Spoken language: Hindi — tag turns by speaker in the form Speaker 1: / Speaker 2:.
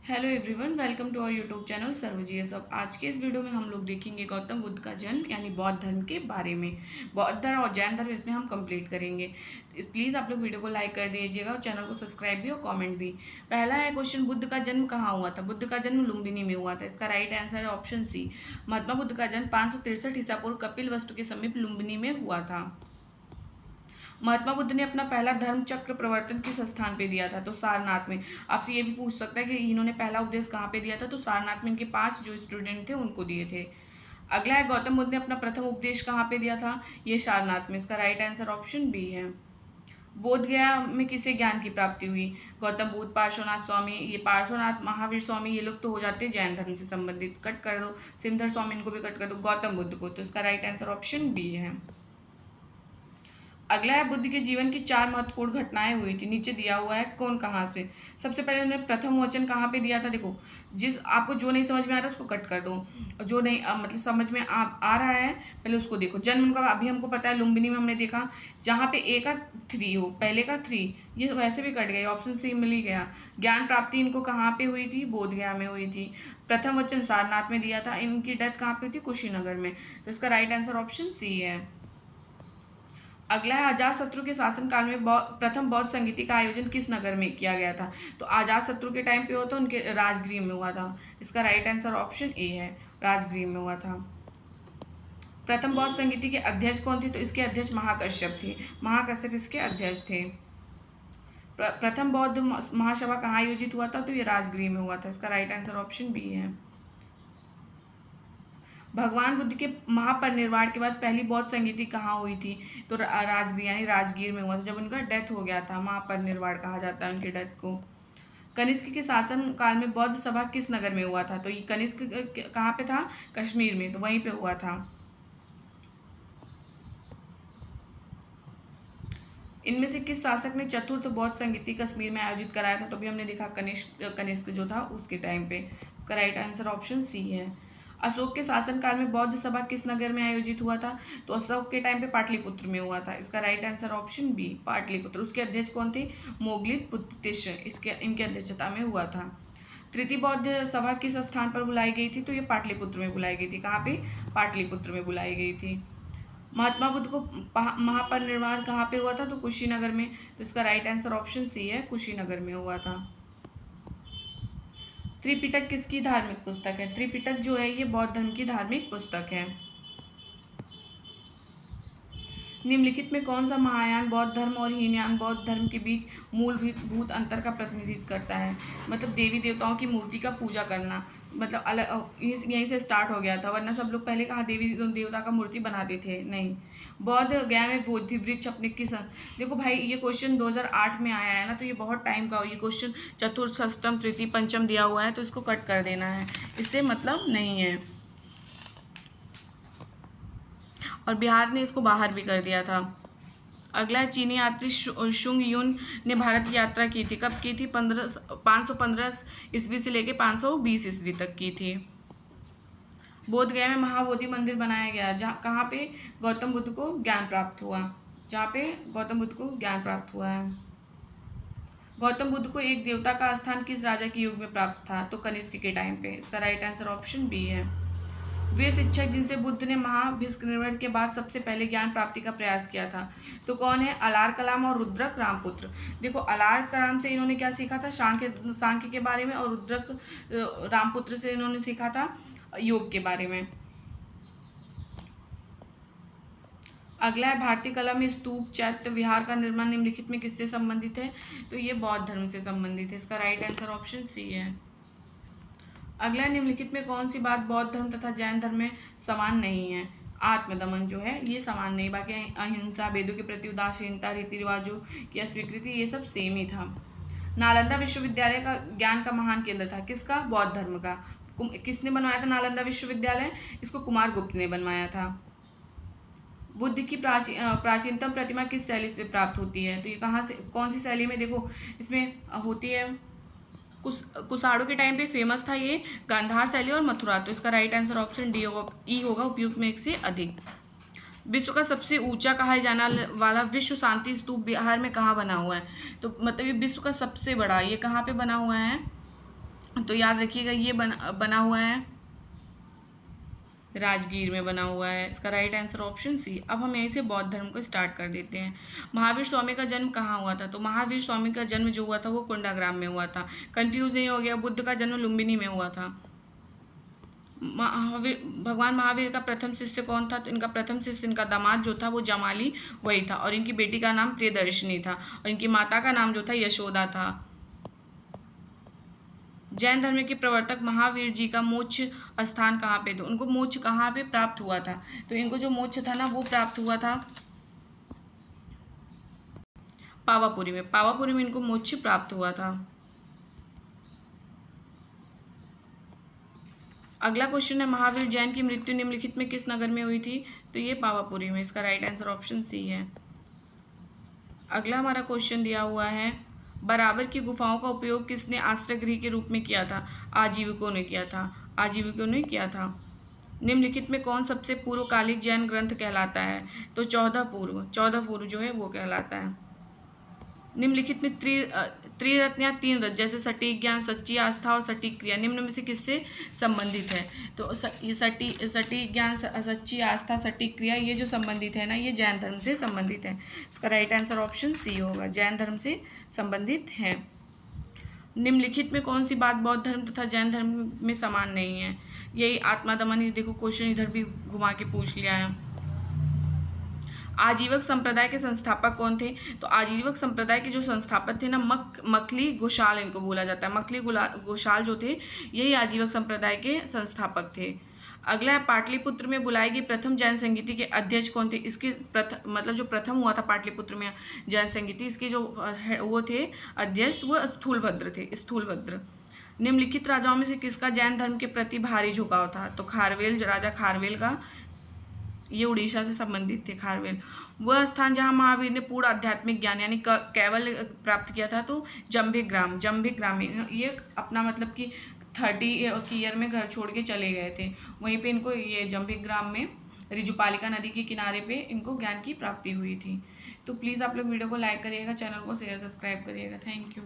Speaker 1: Hello everyone, welcome to our YouTube channel सर्वजीएस। अब आज के इस वीडियो में हम लोग देखेंगे गौतम बुद्ध का जन्म यानी बौद्ध धर्म के बारे में। बौद्ध धर्म और जैन धर्म इसमें हम कंप्लीट करेंगे। प्लीज़ आप लोग वीडियो को लाइक कर दीजिएगा और चैनल को सब्सक्राइब भी और कमेंट भी। पहला है क्वेश्चन, बुद्ध का जन्म कहाँ हुआ था? बुद्ध का जन्म लुम्बिनी में हुआ था। इसका राइट आंसर है ऑप्शन सी। महात्मा बुद्ध का जन्म 563 ईसा पूर्व कपिल वस्तु के समीप लुम्बिनी में हुआ था। महात्मा बुद्ध ने अपना पहला धर्म चक्र प्रवर्तन किस स्थान पे दिया था? तो सारनाथ में। आपसे ये भी पूछ सकता है कि इन्होंने पहला उपदेश कहाँ पे दिया था? तो सारनाथ में इनके 5 जो स्टूडेंट थे उनको दिए थे। अगला है, गौतम बुद्ध ने अपना प्रथम उपदेश कहाँ पे दिया था? ये सारनाथ में। इसका राइट आंसर ऑप्शन बी है। बोध गया में किसे ज्ञान की प्राप्ति हुई? गौतम बुद्ध, पार्श्वनाथ स्वामी, ये पार्श्वनाथ, महावीर स्वामी, ये लोग तो हो जाते हैं जैन धर्म से संबंधित। कट कर दो। सिमधर स्वामी, इनको भी कट कर दो। गौतम बुद्ध को। तो इसका राइट आंसर ऑप्शन बी है। अगला है, बुद्ध के जीवन की 4 महत्वपूर्ण घटनाएं हुई थी। नीचे दिया हुआ है, कौन कहाँ से? सबसे पहले उन्होंने प्रथम वचन कहाँ पे दिया था? देखो, जिस आपको जो नहीं समझ में आ रहा है उसको कट कर दो, और जो नहीं मतलब समझ में आ रहा है पहले उसको देखो। जन्म उनका अभी हमको पता है लुम्बिनी में हमने देखा, जहाँ पे ए का 3 हो, पहले का 3, ये वैसे भी कट गया, ऑप्शन सी मिल ही गया। ज्ञान प्राप्ति इनको कहाँ पे हुई थी? बोध गया में हुई थी। प्रथम वचन सारनाथ में दिया था। इनकी डेथ कहाँ पे हुई थी? कुशीनगर में। तो इसका राइट आंसर ऑप्शन सी है। अगला है, अजातशत्रु के शासनकाल में प्रथम बौद्ध संगीति का आयोजन किस नगर में किया गया था? तो अजातशत्रु के टाइम पे हुआ था, उनके राजगृह में हुआ था। इसका राइट आंसर ऑप्शन ए है, राजगृह में हुआ था। प्रथम बौद्ध संगीति के अध्यक्ष कौन थे? तो इसके अध्यक्ष महाकश्यप थे। महाकश्यप इसके अध्यक्ष थे। प्रथम बौद्ध महासभा कहाँ आयोजित हुआ था? तो ये राजगृह में हुआ था। इसका राइट आंसर ऑप्शन बी है। भगवान बुद्ध के महापरिनिर्वाण के बाद पहली बौद्ध संगीति कहाँ हुई थी? तो राजगीर यानी राजगीर में हुआ था, जब उनका डेथ हो गया था। महापरिनिर्वाण कहा जाता है उनकी डेथ को। कनिष्क के शासन काल में बौद्ध सभा किस नगर में हुआ था? तो ये कनिष्क कहाँ पे था? कश्मीर में, तो वहीं पे हुआ था। इनमें से किस शासक ने चतुर्थ बौद्ध संगीति कश्मीर में आयोजित कराया था? तो भी हमने देखा कनिष्क जो था उसके टाइम पे। इसका राइट आंसर ऑप्शन सी है। अशोक के शासनकाल में बौद्ध सभा किस नगर में आयोजित हुआ था? तो अशोक के टाइम पे पाटलिपुत्र में हुआ था। इसका right answer option B, Pataliputra. उसके अध्यक्ष कौन थे? मोगलित पुत्तिश, इसके इनकी अध्यक्षता में हुआ था। तृतीय बौद्ध सभा किस स्थान पर बुलाई गई थी? तो ये पाटलिपुत्र में बुलाई गई थी। कहाँ पे? पाटलिपुत्र में बुलाई गई थी। महात्मा बुद्ध को महापरिनिर्वाण कहाँ पे हुआ था? तो कुशीनगर में। तो इसका राइट आंसर ऑप्शन सी है, कुशीनगर में हुआ था। त्रिपिटक किसकी धार्मिक पुस्तक है? त्रिपिटक जो है ये बौद्ध धर्म की धार्मिक पुस्तक है। निम्नलिखित में कौन सा महायान बौद्ध धर्म और हीनयान बौद्ध धर्म के बीच मूलभूत अंतर का प्रतिनिधित्व करता है? मतलब देवी देवताओं की मूर्ति का पूजा करना, मतलब अलग यहीं से स्टार्ट हो गया था, वरना सब लोग पहले कहाँ देवी देवता का मूर्ति बनाते थे? नहीं। बौद्ध गया में बोधि वृक्ष अपने किस, देखो भाई ये क्वेश्चन 2008 में आया है ना, तो ये बहुत टाइम का, ये क्वेश्चन चतुर्थ षष्टम तृतीय पंचम दिया हुआ है, तो इसको कट कर देना है, इससे मतलब नहीं है। और बिहार ने इसको बाहर भी कर दिया था। अगला है, चीनी यात्री शुंग युन ने भारत की यात्रा की थी। कब की थी? 515 ईस्वी से लेकर 520 ईस्वी तक की थी। बोध गया में महाबोधि मंदिर बनाया गया, जहाँ कहाँ पे गौतम बुद्ध को ज्ञान प्राप्त हुआ, जहाँ पे गौतम बुद्ध को ज्ञान प्राप्त हुआ है। गौतम बुद्ध को एक देवता का स्थान किस राजा के युग में प्राप्त था? तो कनिष्क के टाइम पे। इसका राइट आंसर ऑप्शन बी है। वे शिक्षक जिनसे बुद्ध ने महाभिष्क्रिमण के बाद सबसे पहले ज्ञान प्राप्ति का प्रयास किया था, तो कौन है? अलार कलाम और रुद्रक रामपुत्र। देखो, अलार कलाम से इन्होंने क्या सीखा था? सांख्य के बारे में, और रुद्रक रामपुत्र से इन्होंने सीखा था योग के बारे में। अगला है, भारतीय कला में स्तूप, चैत्य, विहार का निर्माण निम्नलिखित में किससे संबंधित है? तो ये बौद्ध धर्म से संबंधित है। इसका राइट आंसर ऑप्शन सी है। अगला, निम्नलिखित में कौन सी बात बौद्ध धर्म तथा जैन धर्म में समान नहीं है? आत्मदमन जो है ये समान नहीं, बाकी अहिंसा, वेदों के प्रति उदासीनता, रीति रिवाजों की अस्वीकृति, ये सब सेम ही था। नालंदा विश्वविद्यालय का ज्ञान का महान केंद्र था, किसका? बौद्ध धर्म का। किसने बनवाया था नालंदा विश्वविद्यालय? इसको कुमार गुप्त ने बनवाया था। बुद्ध की प्राचीनतम प्रतिमा किस शैली से प्राप्त होती है? तो ये कहाँ से, कौन सी शैली में? देखो इसमें होती है, कुसाड़ों के टाइम पे फेमस था ये गांधार शैली और मथुरा। तो इसका राइट आंसर ऑप्शन डी होगा, ई होगा, उपयुक्त में एक से अधिक। विश्व का सबसे ऊंचा कहा जाने वाला विश्व शांति स्तूप बिहार में कहाँ बना हुआ है? तो मतलब ये विश्व का सबसे बड़ा, ये कहाँ पे बना हुआ है? तो याद रखिएगा ये बना हुआ है, राजगीर में बना हुआ है। इसका राइट आंसर ऑप्शन सी। अब हम यहीं से बौद्ध धर्म को स्टार्ट कर देते हैं। महावीर स्वामी का जन्म कहाँ हुआ था? तो महावीर स्वामी का जन्म जो हुआ था वो कुंडाग्राम में हुआ था। कंफ्यूज नहीं हो गया, बुद्ध का जन्म लुम्बिनी में हुआ था। भगवान महावीर का प्रथम शिष्य कौन था? तो इनका प्रथम शिष्य, इनका दामाद जो था वो जमाली वही था, और इनकी बेटी का नाम प्रियदर्शिनी था, और इनकी माता का नाम जो था यशोदा था। जैन धर्म के प्रवर्तक महावीर जी का मोक्ष स्थान कहाँ पे? तो उनको मोक्ष कहाँ पे प्राप्त हुआ था? तो इनको जो मोक्ष था ना वो प्राप्त हुआ था पावापुरी में। पावापुरी में इनको मोक्ष प्राप्त हुआ था। अगला क्वेश्चन है, महावीर जैन की मृत्यु निम्नलिखित में किस नगर में हुई थी? तो ये पावापुरी में। इसका राइट आंसर ऑप्शन सी है। अगला हमारा क्वेश्चन दिया हुआ है, बराबर की गुफाओं का उपयोग किसने आश्रय गृह के रूप में किया था? आजीविकों ने किया था। आजीविकों ने किया था। निम्नलिखित में कौन सबसे पूर्वकालिक जैन ग्रंथ कहलाता है? तो 14 पूर्व जो है वो कहलाता है। निम्नलिखित में त्रिरत्न या 3 रत्न जैसे सटीक ज्ञान, सच्ची आस्था और सटीक क्रिया निम्न में से किससे संबंधित है? तो ये सटीक ज्ञान, सच्ची आस्था, सटीक क्रिया, ये जो संबंधित है ना, ये जैन धर्म से संबंधित है। इसका राइट आंसर ऑप्शन सी होगा, जैन धर्म से संबंधित है। निम्नलिखित में कौन सी बात बौद्ध धर्म तथा जैन धर्म में समान नहीं है? यही आत्मा दमन। ये देखो क्वेश्चन इधर भी घुमा के पूछ लिया है। आजीवक संप्रदाय के संस्थापक कौन थे? तो आजीवक संप्रदाय के जो संस्थापक थे ना, मखली घोषाल इनको बोला जाता है। मखली घोषाल जो थे यही आजीवक संप्रदाय के संस्थापक थे। अगला है, पाटलिपुत्र में बुलाई गई प्रथम जैन संगीति के अध्यक्ष कौन थे? इसके मतलब जो प्रथम हुआ था पाटलिपुत्र में जैन संगीति, इसके जो वो थे अध्यक्ष, वो स्थूलभद्र थे। स्थूलभद्र। निम्नलिखित राजाओं में से किसका जैन धर्म के प्रति भारी झुकाव था? तो खारवेल, राजा खारवेल का। ये उड़ीसा से संबंधित थे खारवेल। वह स्थान जहाँ महावीर ने पूर्ण आध्यात्मिक ज्ञान यानी केवल प्राप्त किया था, तो जम्भिग्राम में। ये अपना मतलब कि 30 की ईयर में घर छोड़ के चले गए थे, वहीं पे इनको ये जम्भिग्राम में ऋजुपालिका नदी के किनारे पे इनको ज्ञान की प्राप्ति हुई थी। तो प्लीज़ आप लोग वीडियो को लाइक करिएगा, चैनल को शेयर सब्सक्राइब करिएगा। Thank you.